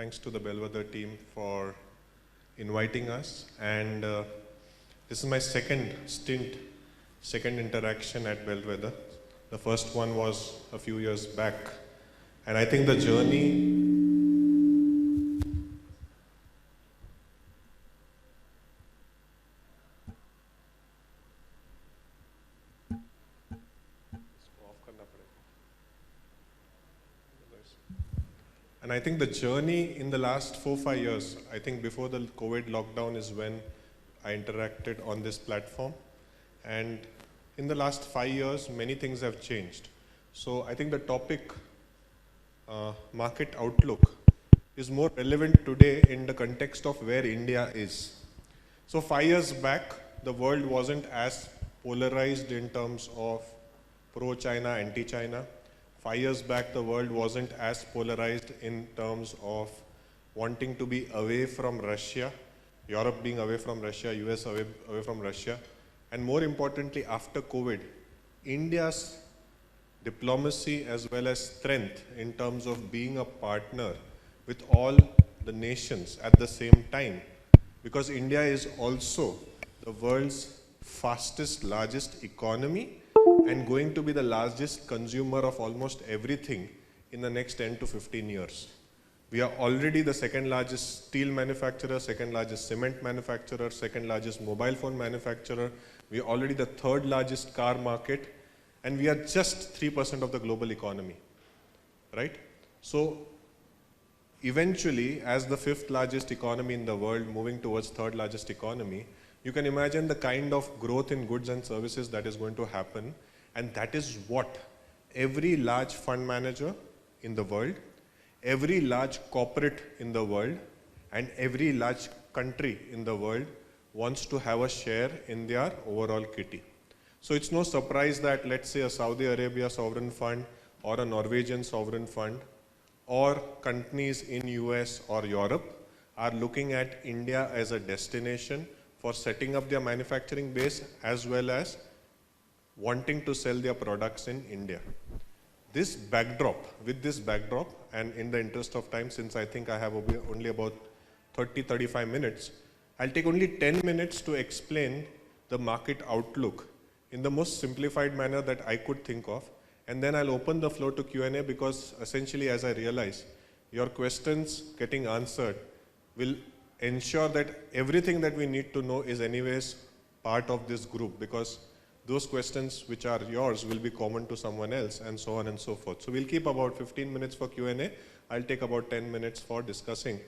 Thanks to the BellWethwer team for inviting us. And this is my second interaction at BellWethwer. The first one was a few years back. And I think the journey And I think the journey in the last 4-5 years, I think before the COVID lockdown is when I interacted on this platform. And in the last 5 years, many things have changed. So I think the topic, market outlook, is more relevant today in the context of where India is. So 5 years back, the world wasn't as polarized in terms of pro-China, anti-China. 5 years back, the world wasn't as polarized in terms of wanting to be away from Russia, Europe being away from Russia, US away from Russia. And more importantly, after COVID, India's diplomacy as well as strength in terms of being a partner with all the nations at the same time. Because India is also the world's fastest, largest economy and going to be the largest consumer of almost everything in the next 10 to 15 years. We are already the second largest steel manufacturer, second largest cement manufacturer, second largest mobile phone manufacturer. We are already the third largest car market, and we are just 3% of the global economy, right? So eventually, as the fifth largest economy in the world moving towards third largest economy, you can imagine the kind of growth in goods and services that is going to happen. And that is what every large fund manager in the world, every large corporate in the world, and every large country in the world wants to have a share in their overall kitty. So it's no surprise that, let's say, a Saudi Arabia sovereign fund or a Norwegian sovereign fund or companies in US or Europe are looking at India as a destination for setting up their manufacturing base as well as wanting to sell their products in India. With this backdrop, and in the interest of time, since I think I have only about 30-35 minutes, I'll take only 10 minutes to explain the market outlook in the most simplified manner that I could think of, and then I'll open the floor to Q&A because essentially, as I realize, your questions getting answered will ensure that everything that we need to know is anyways part of this group, because those questions which are yours will be common to someone else, and so on and so forth. So we'll keep about 15 minutes for Q&A. I'll take about 10 minutes for discussing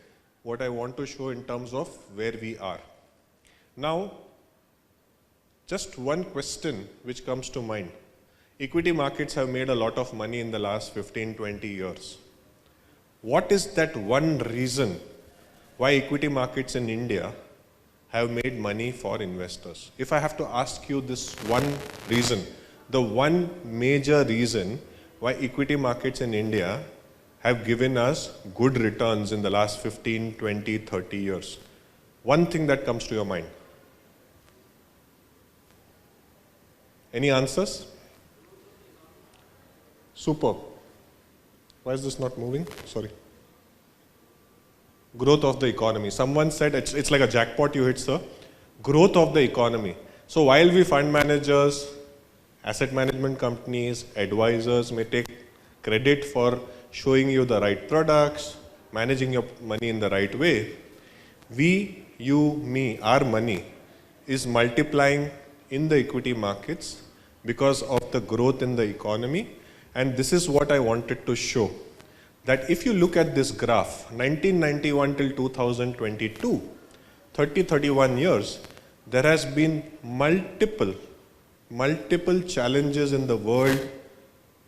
what I want to show in terms of where we are. Now, just one question which comes to mind. Equity markets have made a lot of money in the last 15-20 years. What is that one reason why equity markets in India have made money for investors? If I have to ask you this one reason, the one major reason why equity markets in India have given us good returns in the last 15, 20, 30 years. One thing that comes to your mind. Any answers? Superb. Why is this not moving? Sorry. Growth of the economy. Someone said it's like a jackpot you hit, sir. Growth of the economy. So while we fund managers, asset management companies, advisors may take credit for showing you the right products, managing your money in the right way, we, you, me, our money is multiplying in the equity markets because of the growth in the economy. And this is what I wanted to show. That if you look at this graph, 1991 till 2022, 30-31 years, there has been multiple challenges in the world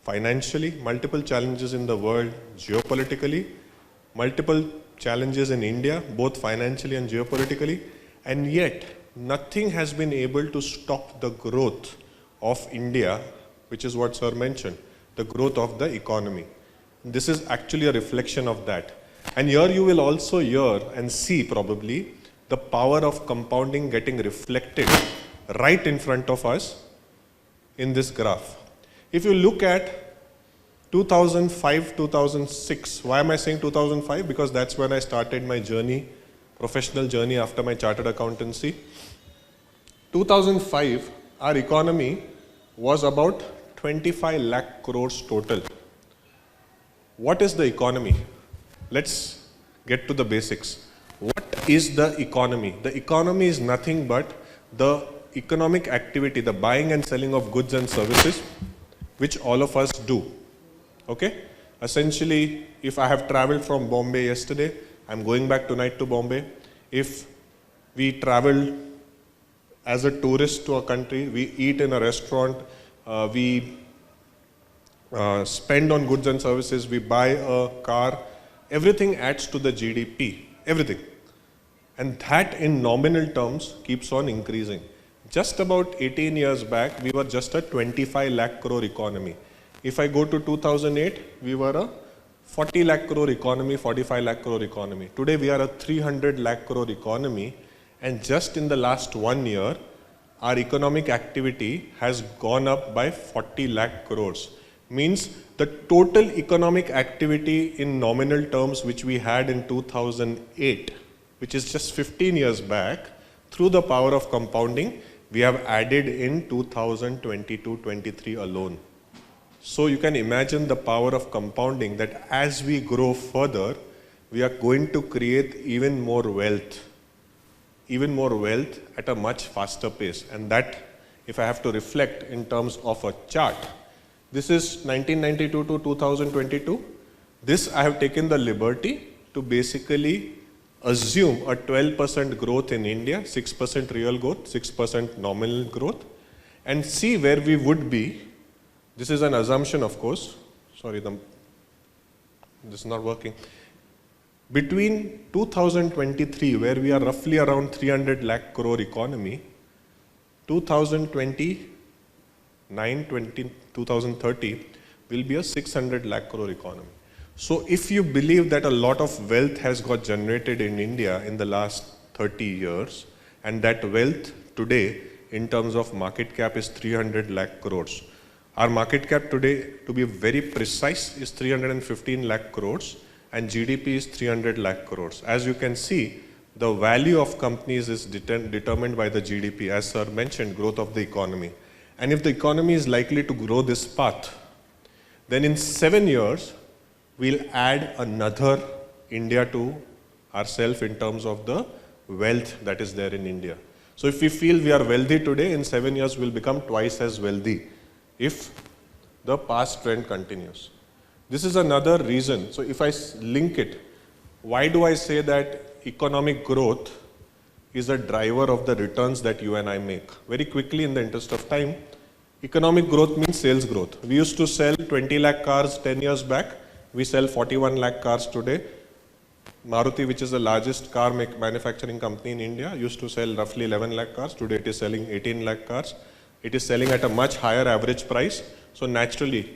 financially, multiple challenges in the world geopolitically, multiple challenges in India, both financially and geopolitically, and yet nothing has been able to stop the growth of India, which is what sir mentioned, the growth of the economy. This is actually a reflection of that. And here you will also hear and see probably the power of compounding getting reflected right in front of us in this graph. If you look at 2005, 2006. Why am I saying 2005? Because that's when I started my journey, professional journey after my chartered accountancy. 2005, our economy was about 25 lakh crores total. What is the economy? Let's get to the basics. What is the economy? The economy is nothing but the economic activity, the buying and selling of goods and services, which all of us do. Okay? Essentially, if I have traveled from Bombay yesterday, I'm going back tonight to Bombay. If we travel as a tourist to a country, we eat in a restaurant, we spend on goods and services, we buy a car, everything adds to the GDP, everything. And that in nominal terms keeps on increasing. Just about 18 years back, we were just a 25 lakh crore economy. If I go to 2008, we were a 40 lakh crore economy, 45 lakh crore economy. Today we are a 300 lakh crore economy, and just in the last 1 year, our economic activity has gone up by 40 lakh crores. Means the total economic activity in nominal terms which we had in 2008, which is just 15 years back, through the power of compounding, we have added in 2022-23 alone. So you can imagine the power of compounding, that as we grow further, we are going to create even more wealth at a much faster pace. And that, if I have to reflect in terms of a chart, this is 1992 to 2022. This I have taken the liberty to basically assume a 12% growth in India, 6% real growth, 6% nominal growth, and see where we would be. This is an assumption, of course. Sorry, this is not working. Between 2023, where we are roughly around 300 lakh crore economy, 2030 will be a 600 lakh crore economy. So if you believe that a lot of wealth has got generated in India in the last 30 years, and that wealth today in terms of market cap is 300 lakh crores. Our market cap today, to be very precise, is 315 lakh crores, and GDP is 300 lakh crores. As you can see, the value of companies is determined by the GDP, as sir mentioned, growth of the economy. And if the economy is likely to grow this path, then in 7 years, we'll add another India to ourselves in terms of the wealth that is there in India. So if we feel we are wealthy today, in 7 years we'll become twice as wealthy if the past trend continues. This is another reason. So if I link it, why do I say that economic growth is a driver of the returns that you and I make? Very quickly, in the interest of time, economic growth means sales growth. We used to sell 20 lakh cars 10 years back. We sell 41 lakh cars today. Maruti, which is the largest car manufacturing company in India, used to sell roughly 11 lakh cars. Today it is selling 18 lakh cars. It is selling at a much higher average price. So naturally,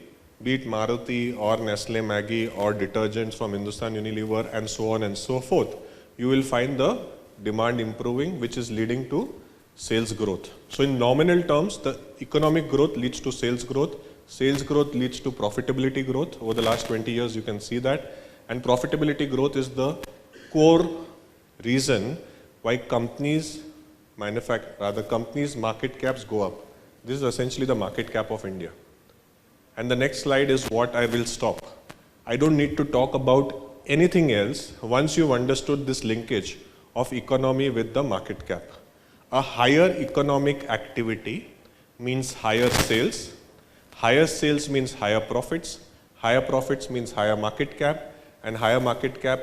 be it Maruti or Nestle Maggi or detergents from Hindustan Unilever and so on and so forth, you will find the demand improving, which is leading to sales growth. So in nominal terms, the economic growth leads to sales growth. Sales growth leads to profitability growth. Over the last 20 years, you can see that. And profitability growth is the core reason why companies companies' market caps go up. This is essentially the market cap of India. And the next slide is what I will stop. I don't need to talk about anything else once you've understood this linkage of economy with the market cap. A higher economic activity means higher sales. Higher sales means higher profits. Higher profits means higher market cap. And higher market cap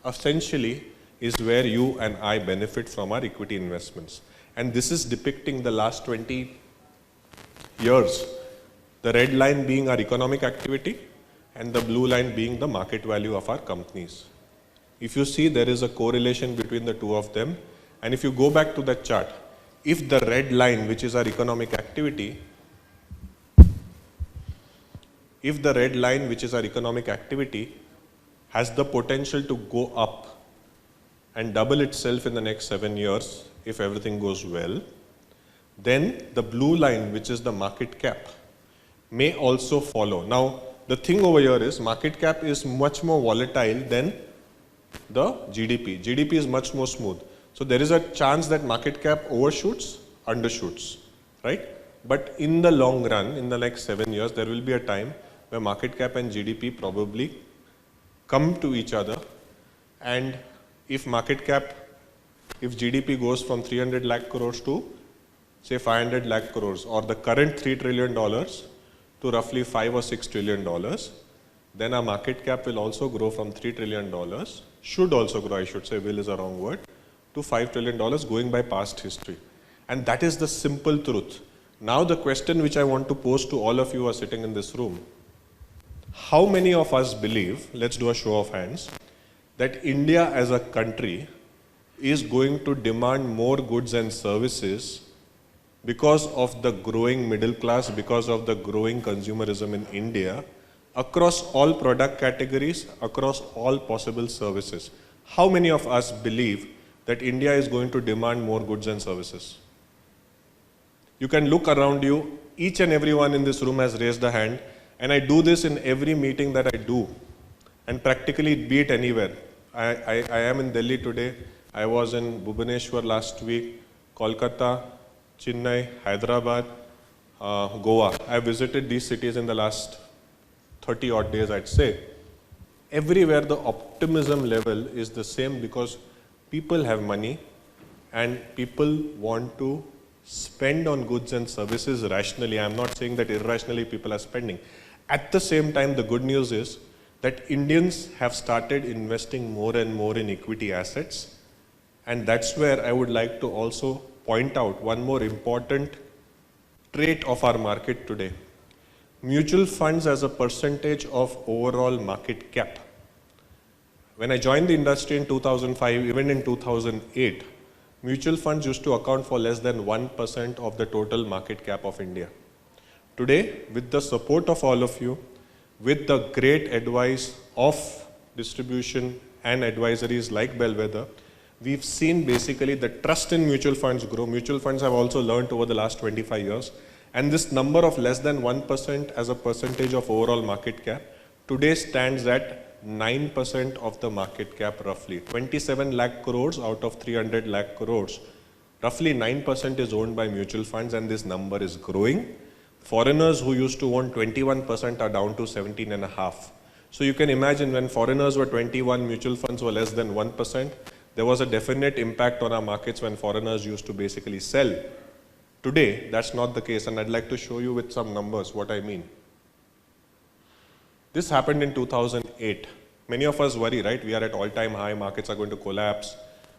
essentially is where you and I benefit from our equity investments. And this is depicting the last 20 years. The red line being our economic activity and the blue line being the market value of our companies. If you see, there is a correlation between the two of them. And if you go back to that chart, if the red line, which is our economic activity, has the potential to go up and double itself in the next 7 years, if everything goes well, then the blue line, which is the market cap, may also follow. Now, the thing over here is market cap is much more volatile than the GDP. GDP is much more smooth. So there is a chance that market cap overshoots, undershoots, right? But in the long run, in the next 7 years, there will be a time where market cap and GDP probably come to each other. And if GDP goes from 300 lakh crores to say 500 lakh crores, or the current $3 trillion to roughly $5 or $6 trillion, then our market cap will also grow from $3 trillion, should also grow, I should say, will is a wrong word, to $5 trillion going by past history. And that is the simple truth. Now the question which I want to pose to all of you who are sitting in this room, how many of us believe, let's do a show of hands, that India as a country is going to demand more goods and services because of the growing middle class, because of the growing consumerism in India, across all product categories, across all possible services? How many of us believe that India is going to demand more goods and services? You can look around you, each and everyone in this room has raised a hand, and I do this in every meeting that I do, and practically be it anywhere. I am in Delhi today, I was in Bhubaneswar last week, Kolkata, Chennai, Hyderabad, Goa. I visited these cities in the last 30 odd days, I'd say. Everywhere the optimism level is the same because people have money and people want to spend on goods and services rationally. I'm not saying that irrationally people are spending. At the same time, the good news is that Indians have started investing more and more in equity assets. And that's where I would like to also point out one more important trait of our market today. Mutual funds as a percentage of overall market cap. When I joined the industry in 2005, even in 2008, mutual funds used to account for less than 1% of the total market cap of India. Today, with the support of all of you, with the great advice of distribution and advisories like BellWethwer, we've seen basically the trust in mutual funds grow. Mutual funds have also learned over the last 25 years. And this number of less than 1% as a percentage of overall market cap today stands at 9% of the market cap roughly. 27 lakh crores out of 300 lakh crores. Roughly 9% is owned by mutual funds, and this number is growing. Foreigners who used to own 21% are down to 17.5%. So you can imagine when foreigners were 21, mutual funds were less than 1%. There was a definite impact on our markets when foreigners used to basically sell. Today, that's not the case, and I'd like to show you with some numbers what I mean. This happened in 2008. Many of us worry, right? We are at all-time high, markets are going to collapse.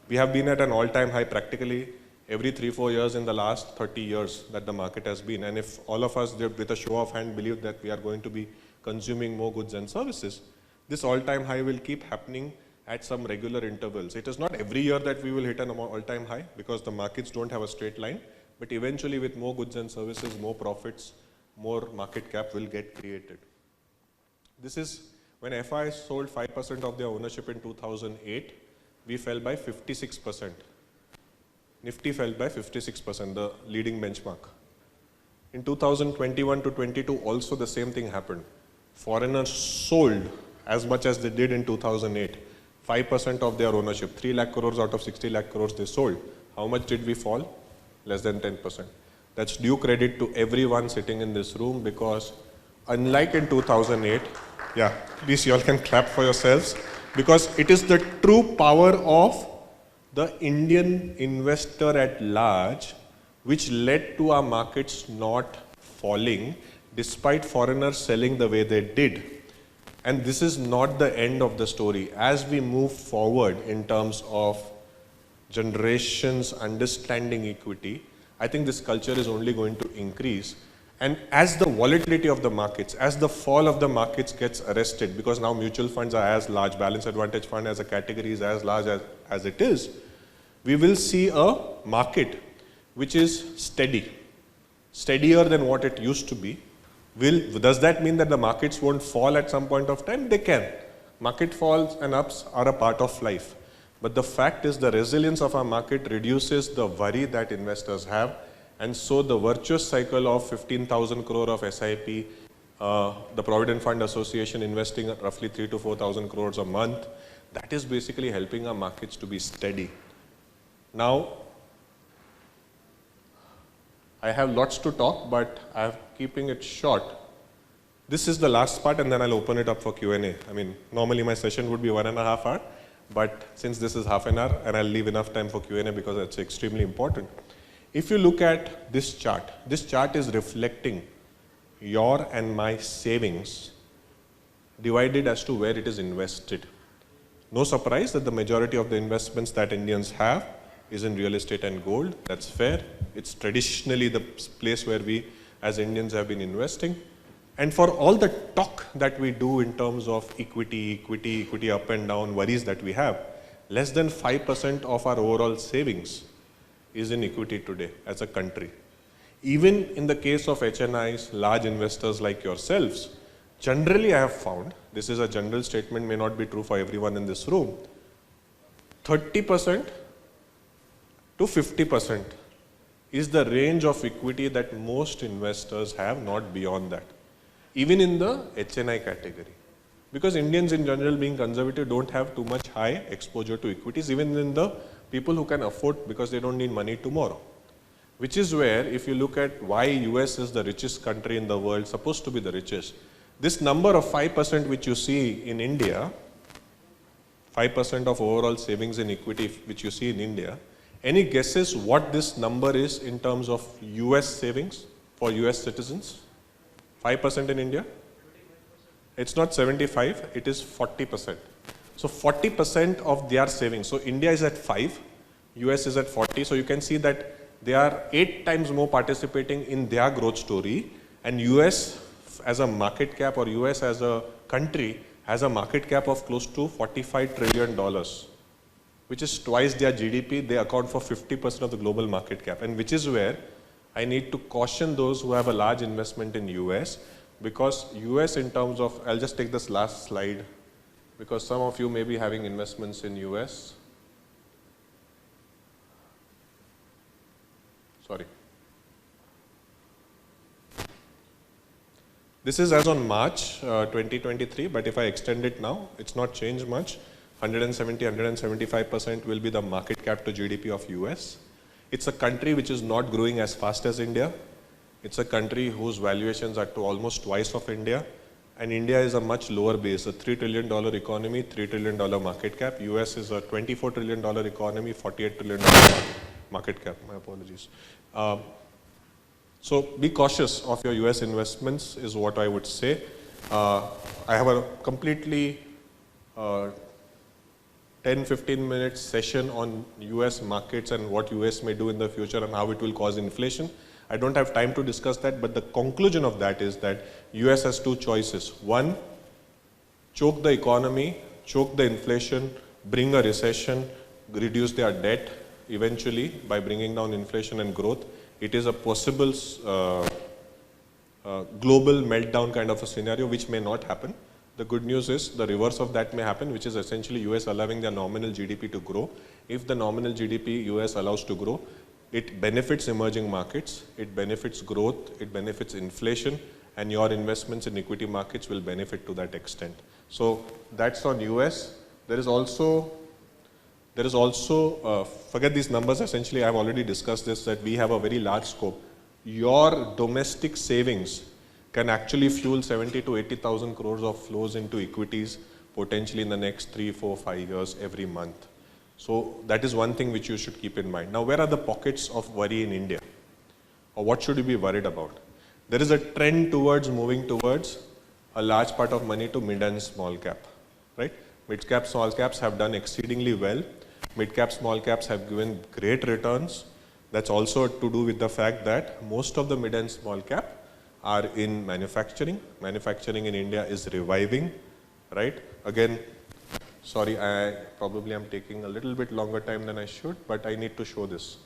We have been at an all-time high practically every 3-4 years in the last 30 years that the market has been. And if all of us, with a show of hand, believe that we are going to be consuming more goods and services, this all-time high will keep happening at some regular intervals. It is not every year that we will hit an all-time high because the markets don't have a straight line, but eventually with more goods and services, more profits, more market cap will get created. This is when FI sold 5% of their ownership in 2008, we fell by 56%. Nifty fell by 56%, the leading benchmark. In 2021 to 22, also the same thing happened. Foreigners sold as much as they did in 2008. 5% of their ownership, 3 lakh crores out of 60 lakh crores they sold. How much did we fall? Less than 10%. That's due credit to everyone sitting in this room because unlike in 2008, yeah, please you all can clap for yourselves, because it is the true power of the Indian investor at large which led to our markets not falling despite foreigners selling the way they did. And this is not the end of the story. As we move forward in terms of generations understanding equity, I think this culture is only going to increase. And as the volatility of the markets, as the fall of the markets gets arrested, because now mutual funds are as large, balance advantage fund as a category is as large as it is, we will see a market which is steady, steadier than what it used to be. Does that mean that the markets won't fall at some point of time? They can. Market falls and ups are a part of life. But the fact is the resilience of our market reduces the worry that investors have. And so the virtuous cycle of 15,000 crore of SIP The Provident Fund Association investing roughly 3 to 4,000 crores a month. That is basically helping our markets to be steady. Now, I have lots to talk, but I'm keeping it short. This is the last part, and then I'll open it up for Q&A. I mean, normally my session would be 1.5 hours, but since this is half an hour, and I'll leave enough time for Q&A because it's extremely important. If you look at this chart is reflecting your and my savings divided as to where it is invested. No surprise that the majority of the investments that Indians have is in real estate and gold. That's fair. It's traditionally the place where we as Indians have been investing. And for all the talk that we do in terms of equity up and down, worries that we have, less than 5% of our overall savings is in equity today as a country. Even in the case of HNIs, large investors like yourselves, generally I have found, this is a general statement, may not be true for everyone in this room, 30% to 50% is the range of equity that most investors have, not beyond that. Even in the HNI category. Because Indians in general, being conservative, don't have too much high exposure to equities, even in the people who can afford, because they don't need money tomorrow. Which is where, if you look at why US is the richest country in the world, supposed to be the richest, this number of 5% which you see in India, 5% of overall savings in equity which you see in India, any guesses what this number is in terms of US savings for US citizens? 5% in India? It's not 75, it is 40%. So 40% of their savings. So India is at 5, US is at 40. So you can see that they are 8 times more participating in their growth story, and US as a market cap, or US as a country has a market cap of close to $45 trillion, which is twice their GDP. They account for 50% of the global market cap, and which is where I need to caution those who have a large investment in US, because US in terms of, I'll just take this last slide, because some of you may be having investments in US. Sorry. This is as on March 2023, but if I extend it now, it's not changed much. 170, 175% will be the market cap to GDP of US. It's a country which is not growing as fast as India. It's a country whose valuations are to almost twice of India. And India is a much lower base, a $3 trillion economy, $3 trillion market cap. US is a $24 trillion economy, $48 trillion market cap. My apologies. So be cautious of your US investments is what I would say. I have a completely 10-15 minute session on US markets and what US may do in the future and how it will cause inflation. I don't have time to discuss that, but the conclusion of that is that US has 2 choices. One, choke the economy, choke the inflation, bring a recession, reduce their debt eventually by bringing down inflation and growth. It is a possible global meltdown kind of a scenario which may not happen. The good news is the reverse of that may happen, which is essentially US allowing their nominal GDP to grow. If the nominal GDP US allows to grow, it benefits emerging markets, it benefits growth, it benefits inflation, and your investments in equity markets will benefit to that extent. So that's on US. There is also, forget these numbers, essentially I've already discussed this, that we have a very large scope. Your domestic savings can actually fuel 70 to 80,000 crores of flows into equities potentially in the next 3, 4, 5 years every month. So that is one thing which you should keep in mind. Now, where are the pockets of worry in India? Or what should you be worried about? There is a trend towards moving towards a large part of money to mid and small cap, right? Mid cap, small caps have done exceedingly well. Mid cap, small caps have given great returns. That's also to do with the fact that most of the mid and small cap are in manufacturing. Manufacturing in India is reviving, right? Again, sorry, I probably am taking a little bit longer time than I should, but I need to show this.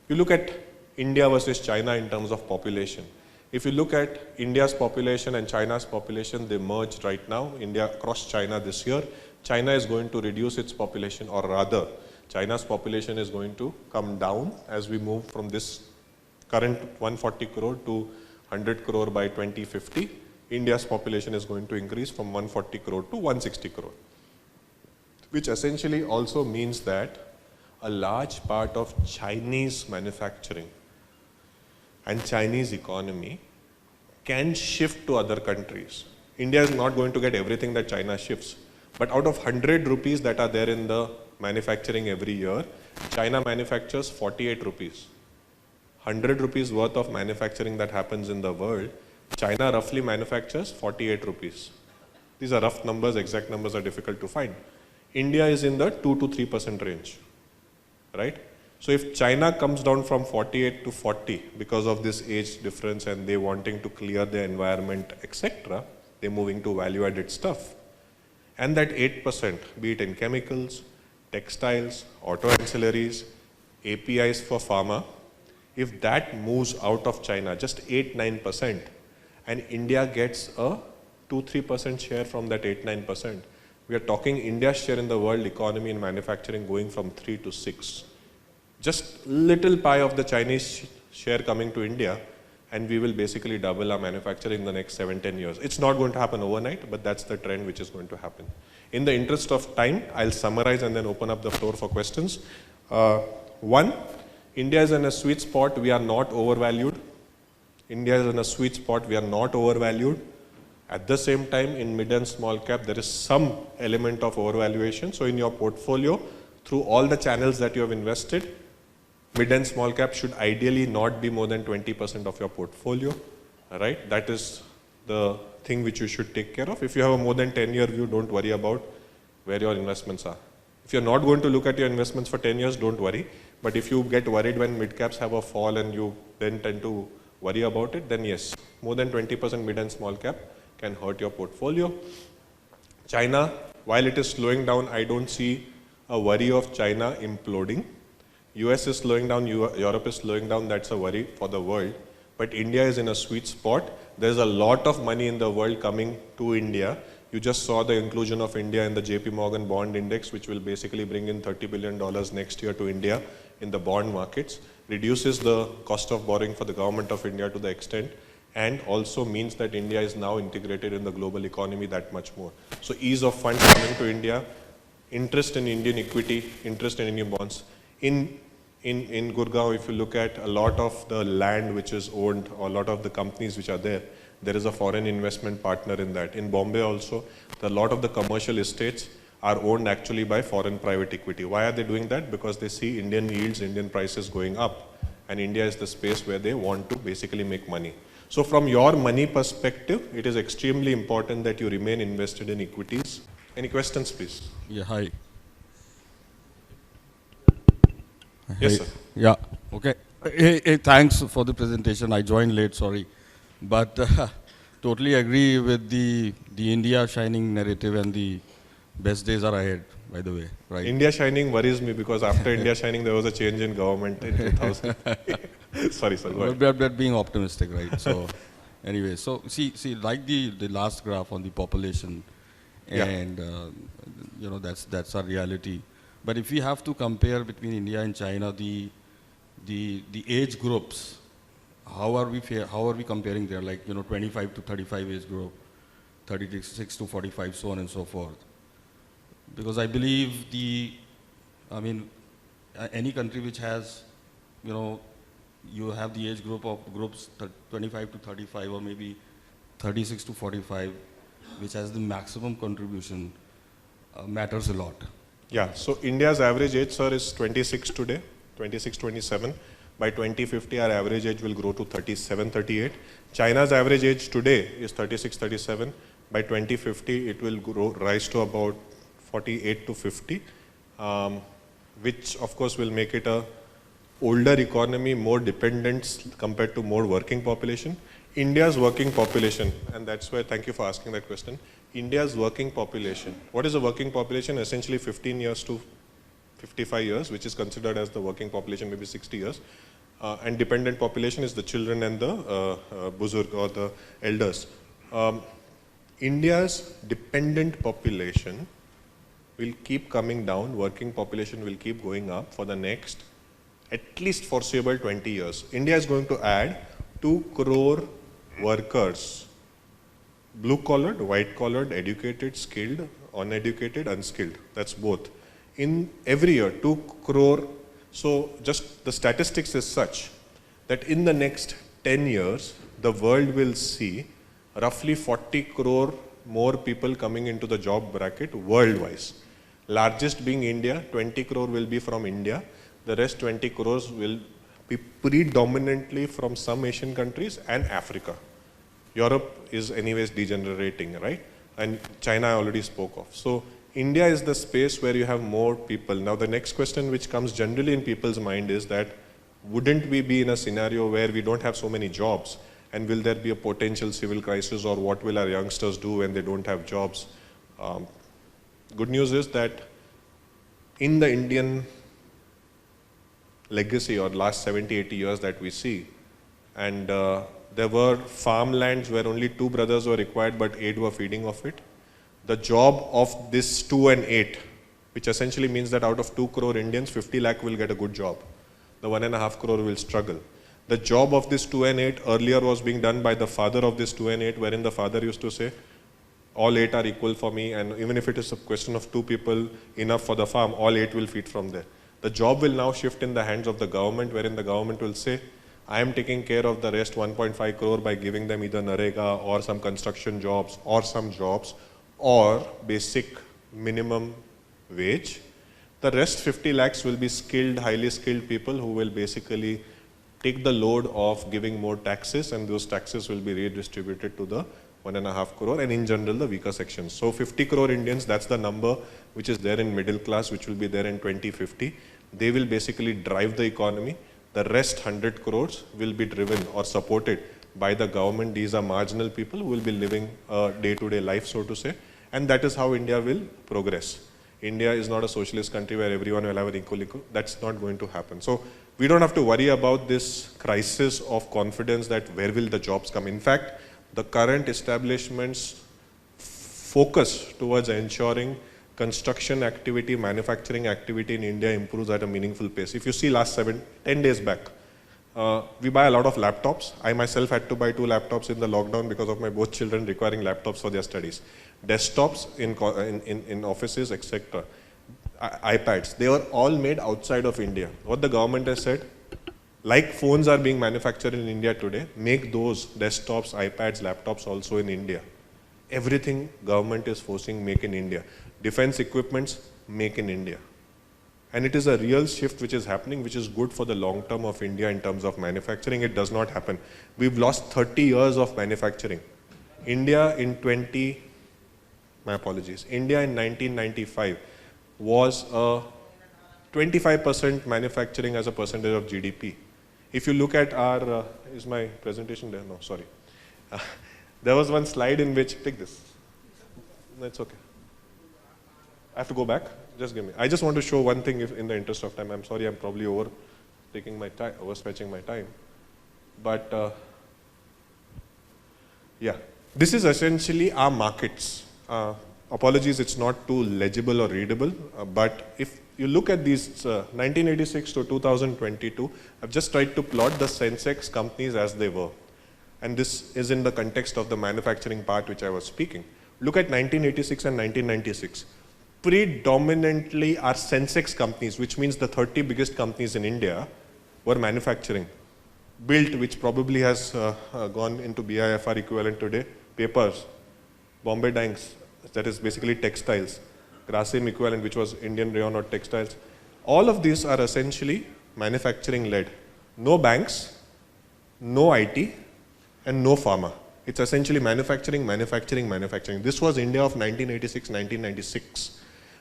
You look at India versus China in terms of population. If you look at India's population and China's population, they merge right now. India crossed China this year. China is going to reduce its population, or rather, China's population is going to come down as we move from this current 140 crore to 100 crore by 2050. India's population is going to increase from 140 crore to 160 crore, which essentially also means that a large part of Chinese manufacturing and Chinese economy can shift to other countries. India is not going to get everything that China shifts, but out of 100 rupees that are there in the manufacturing every year, China manufactures 48 rupees. 100 rupees worth of manufacturing that happens in the world, China roughly manufactures 48 rupees. These are rough numbers, exact numbers are difficult to find. India is in the 2 to 3% range, right? So if China comes down from 48 to 40 because of this age difference and they wanting to clear the environment, etc., they're moving to value-added stuff. And that 8%, be it in chemicals, textiles, auto ancillaries, APIs for pharma, if that moves out of China, just 8-9%, and India gets a 2-3% share from that 8-9%, we are talking India's share in the world economy in manufacturing going from 3 to 6. Just little pie of the Chinese share coming to India, and we will basically double our manufacturing in the next 7-10 years. It's not going to happen overnight, but that's the trend which is going to happen. In the interest of time, I'll summarize and then open up the floor for questions. One, India is in a sweet spot. We are not overvalued. India is in a sweet spot. We are not overvalued. At the same time, in mid and small cap, there is some element of overvaluation. So in your portfolio, through all the channels that you have invested, mid and small cap should ideally not be more than 20% of your portfolio, right? That is the thing which you should take care of. If you have a more than 10-year view, don't worry about where your investments are. If you're not going to look at your investments for 10 years, don't worry. But if you get worried when mid caps have a fall and you then tend to worry about it, then yes, more than 20% mid and small cap can hurt your portfolio. China, while it is slowing down, I don't see a worry of China imploding. US is slowing down, Europe is slowing down, that's a worry for the world. But India is in a sweet spot. There's a lot of money in the world coming to India. You just saw the inclusion of India in the JP Morgan bond index, which will basically bring in $30 billion next year to India in the bond markets, reduces the cost of borrowing for the government of India to the extent, and also means that India is now integrated in the global economy that much more. So ease of funds coming to India, interest in Indian equity, interest in Indian bonds. In Gurgaon, if you look at a lot of the land which is owned, or a lot of the companies which are there, there is a foreign investment partner in that. In Bombay also, a lot of the commercial estates are owned actually by foreign private equity. Why are they doing that? Because they see Indian yields, Indian prices going up, and India is the space where they want to basically make money. So from your money perspective, it is extremely important that you remain invested in equities. Any questions, please? Yeah, hi. Yes, sir. Yeah, okay. Hey, thanks for the presentation. I joined late, sorry. But totally agree with the India shining narrative, and the best days are ahead, by the way, right? India shining worries me because after India shining, there was a change in government in 2000. Sorry, go ahead. But being optimistic, right? So anyway, so see, like the last graph on the population, and you know, that's our reality. But if we have to compare between India and China, the age groups, how are we comparing there? Like, you know, 25 to 35 age group, 36 to 45, so on and so forth. Because I believe any country which has, you know, you have the age group of groups 25 to 35 or maybe 36 to 45, which has the maximum contribution, matters a lot. Yeah, so India's average age, sir, is 26 today, 26, 27. By 2050, our average age will grow to 37, 38. China's average age today is 36, 37. By 2050, it will rise to about 48 to 50, which of course will make it a older economy, more dependent compared to more working population. India's working population, and that's why, thank you for asking that question. India's working population. What is a working population? Essentially 15 years to 55 years, which is considered as the working population, maybe 60 years. And dependent population is the children and the buzurg or the elders. India's dependent population will keep coming down, working population will keep going up for the next at least foreseeable 20 years. India is going to add 2 crore workers blue collared, white collared, educated, skilled, uneducated, unskilled. That's both. In every year, 2 crore. So just the statistics is such that in the next 10 years, the world will see roughly 40 crore more people coming into the job bracket worldwide. Largest being India, 20 crore will be from India. The rest 20 crores will be predominantly from some Asian countries and Africa. Europe is anyways degenerating, right? And China I already spoke of. So India is the space where you have more people. Now the next question which comes generally in people's mind is that wouldn't we be in a scenario where we don't have so many jobs, and will there be a potential civil crisis, or what will our youngsters do when they don't have jobs? Good news is that in the Indian legacy or last 70, 80 years that we see, and there were farmlands where only 2 brothers were required but 8 were feeding off it. The job of this 2 and 8, which essentially means that out of 2 crore Indians, 50 lakh will get a good job. The 1.5 crore will struggle. The job of this 2 and 8 earlier was being done by the father of this 2 and 8, wherein the father used to say, all 8 are equal for me, and even if it is a question of 2 people enough for the farm, all 8 will feed from there. The job will now shift in the hands of the government, wherein the government will say, I am taking care of the rest 1.5 crore by giving them either Narega or some construction jobs or some jobs or basic minimum wage. The rest 50 lakhs will be skilled, highly skilled people who will basically take the load of giving more taxes, and those taxes will be redistributed to the 1.5 crore and in general the weaker sections. So 50 crore Indians, that's the number which is there in middle class, which will be there in 2050. They will basically drive the economy. The rest 100 crores will be driven or supported by the government. These are marginal people who will be living a day-to-day life, so to say, and that is how India will progress. India is not a socialist country where everyone will have an equal. That's not going to happen. So we don't have to worry about this crisis of confidence that where will the jobs come. In fact, the current establishment's focus towards ensuring construction activity, manufacturing activity in India improves at a meaningful pace. If you see last 10 days back, we buy a lot of laptops. I myself had to buy 2 laptops in the lockdown because of my both children requiring laptops for their studies. Desktops in offices, etc. iPads, they were all made outside of India. What the government has said, like phones are being manufactured in India today, make those desktops, iPads, laptops also in India. Everything government is forcing make in India. Defense equipments, make in India. And it is a real shift which is happening, which is good for the long term of India in terms of manufacturing. It does not happen. We've lost 30 years of manufacturing. India in 1995 was 25% manufacturing as a percentage of GDP. If you look at our, is my presentation there? No, sorry. There was one slide in which, take this. That's okay. I have to go back? Just give me. I just want to show one thing in the interest of time. I'm sorry, I'm probably overstretching my time. But yeah, this is essentially our markets. Apologies, it's not too legible or readable, but if you look at these 1986 to 2022, I've just tried to plot the Sensex companies as they were. And this is in the context of the manufacturing part which I was speaking. Look at 1986 and 1996. Predominantly are Sensex companies, which means the 30 biggest companies in India were manufacturing. Built, which probably has gone into BIFR equivalent today, papers, Bombay Danks, that is basically textiles, Grasim equivalent, which was Indian rayon or textiles. All of these are essentially manufacturing led. No banks, no IT, and no pharma. It's essentially manufacturing, manufacturing, manufacturing. This was India of 1986, 1996,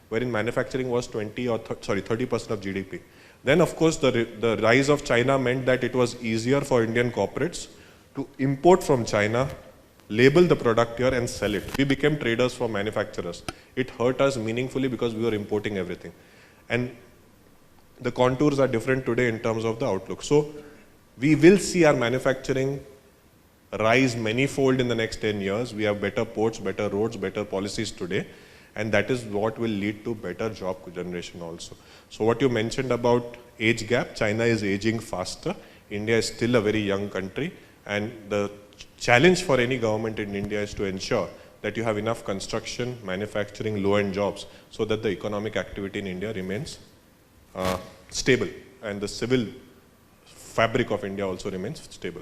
wherein manufacturing was 30% of GDP. Then of course the rise of China meant that it was easier for Indian corporates to import from China, label the product here and sell it. We became traders for manufacturers. It hurt us meaningfully because we were importing everything. And the contours are different today in terms of the outlook. So we will see our manufacturing rise manyfold in the next 10 years. We have better ports, better roads, better policies today. And that is what will lead to better job generation also. So what you mentioned about age gap, China is aging faster. India is still a very young country. And the challenge for any government in India is to ensure that you have enough construction, manufacturing, low-end jobs so that the economic activity in India remains stable and the civil fabric of India also remains stable.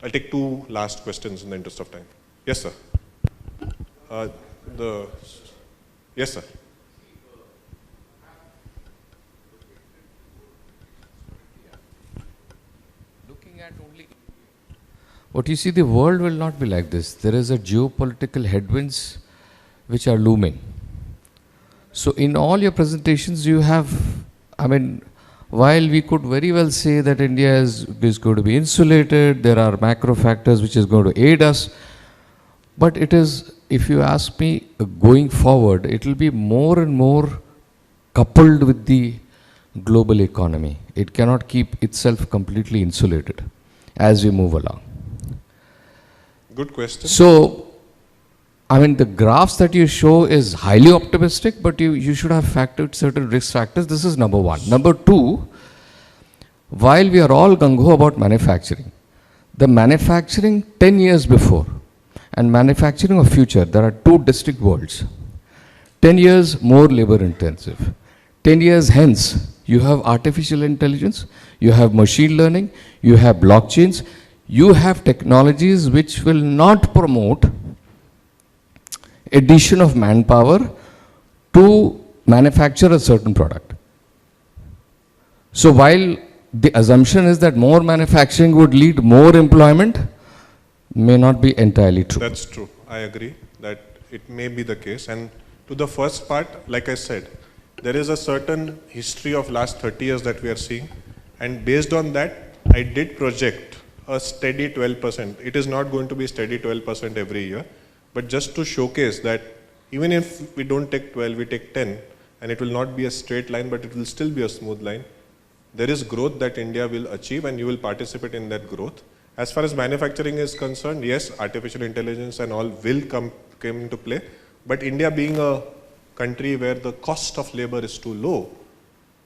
I'll take two last questions in the interest of time. Yes, sir. Yes, sir. Looking at only what you see, the world will not be like this. There is a geopolitical headwinds which are looming. So in all your presentations you have, I mean, while we could very well say that India is going to be insulated, there are macro factors which is going to aid us, but it is, if you ask me, going forward, it will be more and more coupled with the global economy. It cannot keep itself completely insulated as we move along. Good question. So, I mean, the graphs that you show is highly optimistic, but you should have factored certain risk factors. This is number one. Number two, while we are all gung-ho about manufacturing, the manufacturing 10 years before and manufacturing of future, there are two distinct worlds. 10 years more labor intensive. 10 years hence, you have artificial intelligence, you have machine learning, you have blockchains, you have technologies which will not promote addition of manpower to manufacture a certain product. So while the assumption is that more manufacturing would lead more employment, may not be entirely true. That's true. I agree that it may be the case. And to the first part, like I said, there is a certain history of last 30 years that we are seeing. And based on that, I did project a steady 12%. It is not going to be steady 12% every year. But just to showcase that even if we don't take 12, we take 10, and it will not be a straight line, but it will still be a smooth line. There is growth that India will achieve, and you will participate in that growth. As far as manufacturing is concerned, yes, artificial intelligence and all will come into play. But India being a country where the cost of labor is too low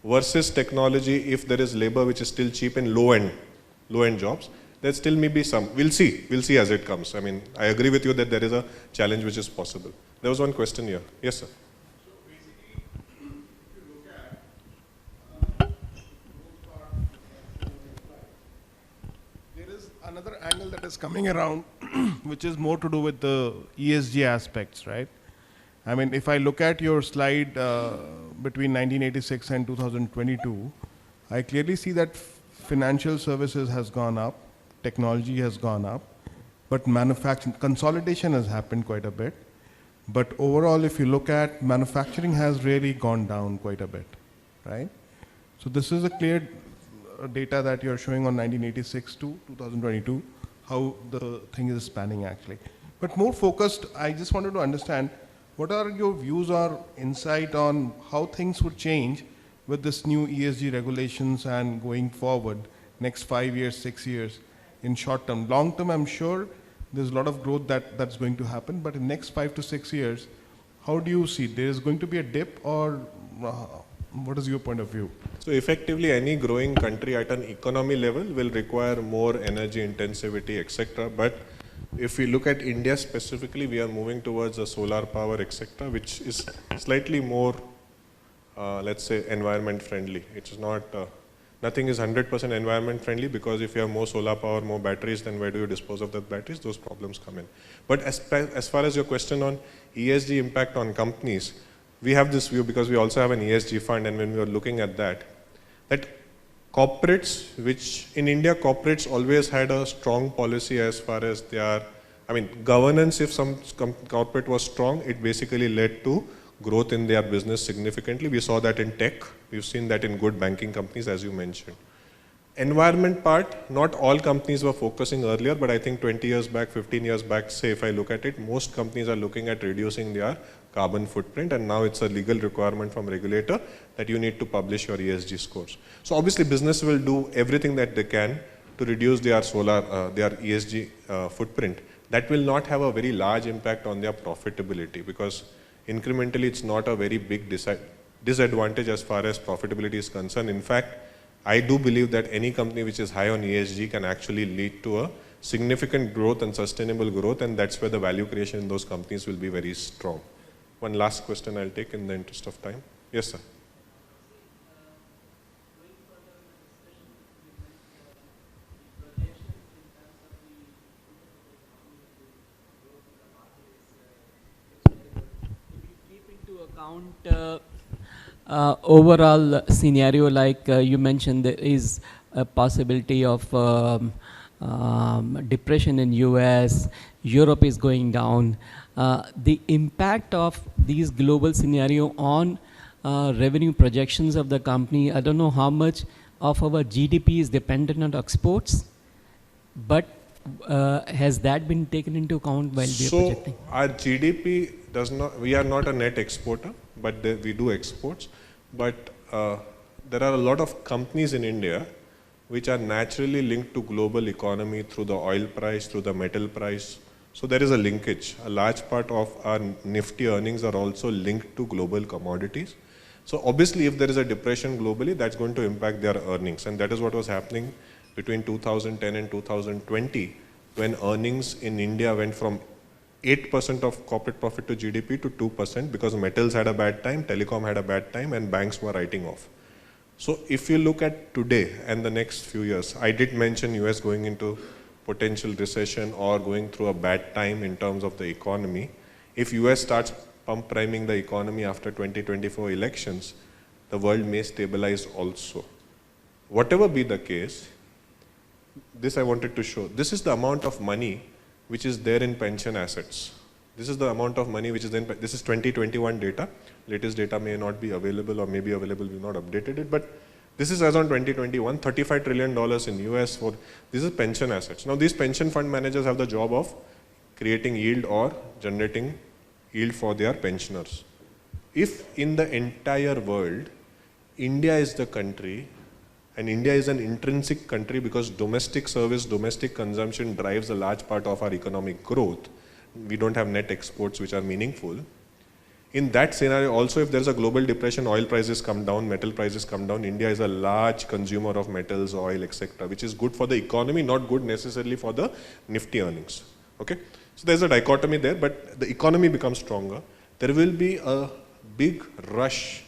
versus technology, if there is labor which is still cheap in low-end jobs, there still may be some. We'll see as it comes. I mean, I agree with you that there is a challenge which is possible. There was one question here. Yes, sir. So basically, if you look at there is another angle that is coming around, which is more to do with the ESG aspects, right? I mean, if I look at your slide between 1986 and 2022, I clearly see that financial services has gone up, technology has gone up, but manufacturing, consolidation has happened quite a bit. But overall, if you look at manufacturing has really gone down quite a bit, right? So this is a clear data that you're showing on 1986 to 2022, how the thing is spanning actually. But more focused, I just wanted to understand, what are your views or insight on how things would change with this new ESG regulations and going forward, next 5 years, 6 years, in short term? Long term, I'm sure there's a lot of growth that's going to happen, but in next 5 to 6 years, how do you see? There is going to be a dip, or what is your point of view? So effectively, any growing country at an economy level will require more energy intensivity, etc. But if we look at India specifically, we are moving towards a solar power, etc., which is slightly more, let's say, environment friendly. It is not, nothing is 100% environment friendly, because if you have more solar power, more batteries, then where do you dispose of the batteries? Those problems come in. But as far as your question on ESG impact on companies, we have this view because we also have an ESG fund, and when we are looking at that corporates, which in India, corporates always had a strong policy as far as they are, I mean, governance, if some corporate was strong, it basically led to growth in their business significantly. We saw that in tech. We've seen that in good banking companies, as you mentioned. Environment part, not all companies were focusing earlier, but I think 20 years back, 15 years back, say if I look at it, most companies are looking at reducing their carbon footprint, and now it's a legal requirement from regulator that you need to publish your ESG scores. So obviously business will do everything that they can to reduce their their ESG footprint. That will not have a very large impact on their profitability, because incrementally it's not a very big disadvantage as far as profitability is concerned. In fact, I do believe that any company which is high on ESG can actually lead to a significant growth and sustainable growth, and that's where the value creation in those companies will be very strong. One last question I'll take in the interest of time. Yes, sir. Account overall scenario, like you mentioned, there is a possibility of depression in US, Europe is going down. The impact of these global scenario on revenue projections of the company, I don't know how much of our GDP is dependent on exports, but has that been taken into account while we are projecting? So our GDP does not, we are not a net exporter, but we do exports. But there are a lot of companies in India which are naturally linked to global economy through the oil price, through the metal price. So there is a linkage. A large part of our nifty earnings are also linked to global commodities. So obviously if there is a depression globally, that's going to impact their earnings. And that is what was happening between 2010 and 2020, when earnings in India went from 8% of corporate profit to GDP to 2% because metals had a bad time, telecom had a bad time, and banks were writing off. So if you look at today and the next few years, I did mention US going into potential recession or going through a bad time in terms of the economy. If US starts pump priming the economy after 2024 elections, the world may stabilize also. Whatever be the case, this I wanted to show. This is the amount of money which is there in pension assets. This is the amount of money which is in, this is 2021 data. Latest data may not be available or may be available, we've not updated it, but this is as on 2021, $35 trillion in US for, this is pension assets. Now these pension fund managers have the job of creating yield or generating yield for their pensioners. If in the entire world, India is the country, and India is an intrinsic country because domestic service, domestic consumption drives a large part of our economic growth. We don't have net exports which are meaningful. In that scenario, also if there is a global depression, oil prices come down, metal prices come down, India is a large consumer of metals, oil, etc., which is good for the economy, not good necessarily for the nifty earnings. Okay? So there's a dichotomy there, but the economy becomes stronger. There will be a big rush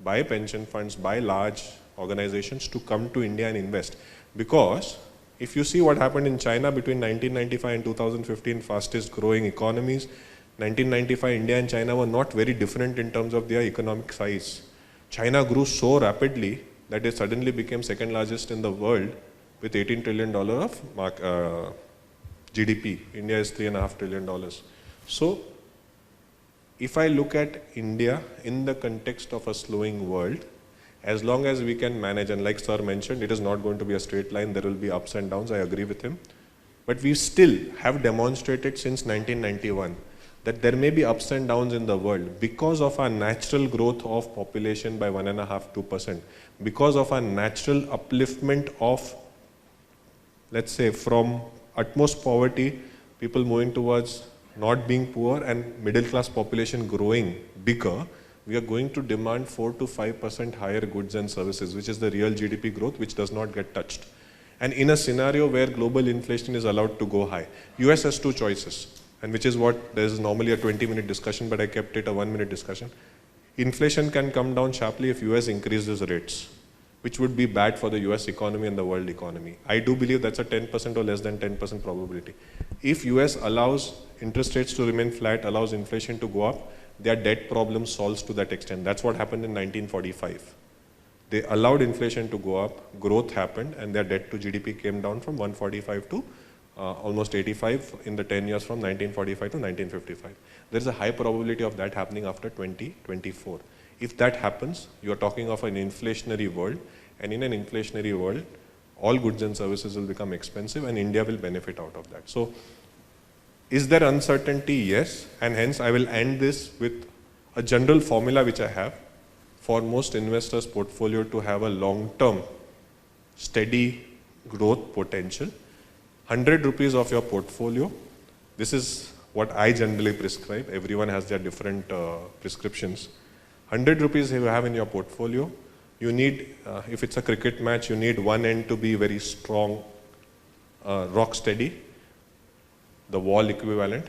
by pension funds, by large organizations to come to India and invest, because if you see what happened in China between 1995 and 2015, fastest growing economies, 1995 India and China were not very different in terms of their economic size. China grew so rapidly that it suddenly became second largest in the world with $18 trillion of GDP. India is $3.5 trillion. So if I look at India in the context of a slowing world, as long as we can manage, and like sir mentioned, it is not going to be a straight line, there will be ups and downs, I agree with him. But we still have demonstrated since 1991 that there may be ups and downs in the world because of our natural growth of population by 1.5–2%, because of our natural upliftment of, let's say, from utmost poverty, people moving towards not being poor and middle class population growing bigger. We are going to demand 4 to 5% higher goods and services, which is the real GDP growth, which does not get touched. And in a scenario where global inflation is allowed to go high, US has two choices, and which is what there is normally a 20-minute discussion, but I kept it a 1-minute discussion. Inflation can come down sharply if US increases rates, which would be bad for the US economy and the world economy. I do believe that's a 10% or less than 10% probability. If US allows interest rates to remain flat, allows inflation to go up, their debt problem solves to that extent. That's what happened in 1945. They allowed inflation to go up, growth happened, and their debt to GDP came down from 145 to almost 85 in the 10 years from 1945 to 1955. There's a high probability of that happening after 2024. If that happens, you're talking of an inflationary world, and in an inflationary world, all goods and services will become expensive, and India will benefit out of that. So, is there uncertainty? Yes, and hence I will end this with a general formula which I have for most investors' portfolio to have a long-term, steady growth potential. 100 rupees of your portfolio, this is what I generally prescribe. Everyone has their different prescriptions. 100 rupees you have in your portfolio, you need, if it's a cricket match, you need one end to be very strong, rock steady. the wall equivalent.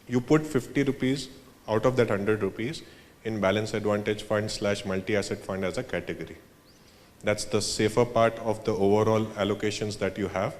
You put 50 rupees out of that 100 rupees in balance advantage fund / multi-asset fund as a category. That's the safer part of the overall allocations that you have,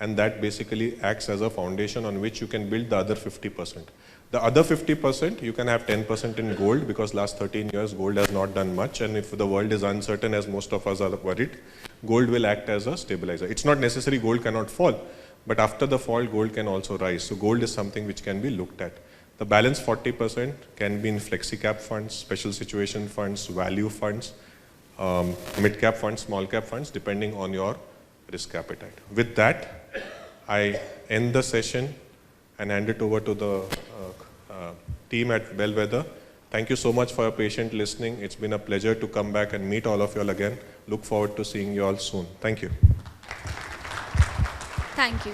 and that basically acts as a foundation on which you can build the other 50%. The other 50%, you can have 10% in gold, because last 13 years gold has not done much, and if the world is uncertain, as most of us are worried, gold will act as a stabilizer. It's not necessary gold cannot fall, but after the fall, gold can also rise. So gold is something which can be looked at. The balance 40% can be in flexi-cap funds, special situation funds, value funds, mid-cap funds, small-cap funds, depending on your risk appetite. With that, I end the session and hand it over to the team at BellWethwer. Thank you so much for your patient listening. It's been a pleasure to come back and meet all of you all again. Look forward to seeing you all soon. Thank you. Thank you.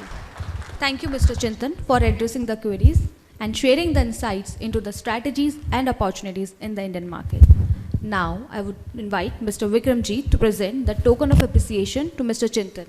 Thank you, Mr. Chintan, for addressing the queries and sharing the insights into the strategies and opportunities in the Indian market. Now, I would invite Mr. Vikramji to present the token of appreciation to Mr. Chintan.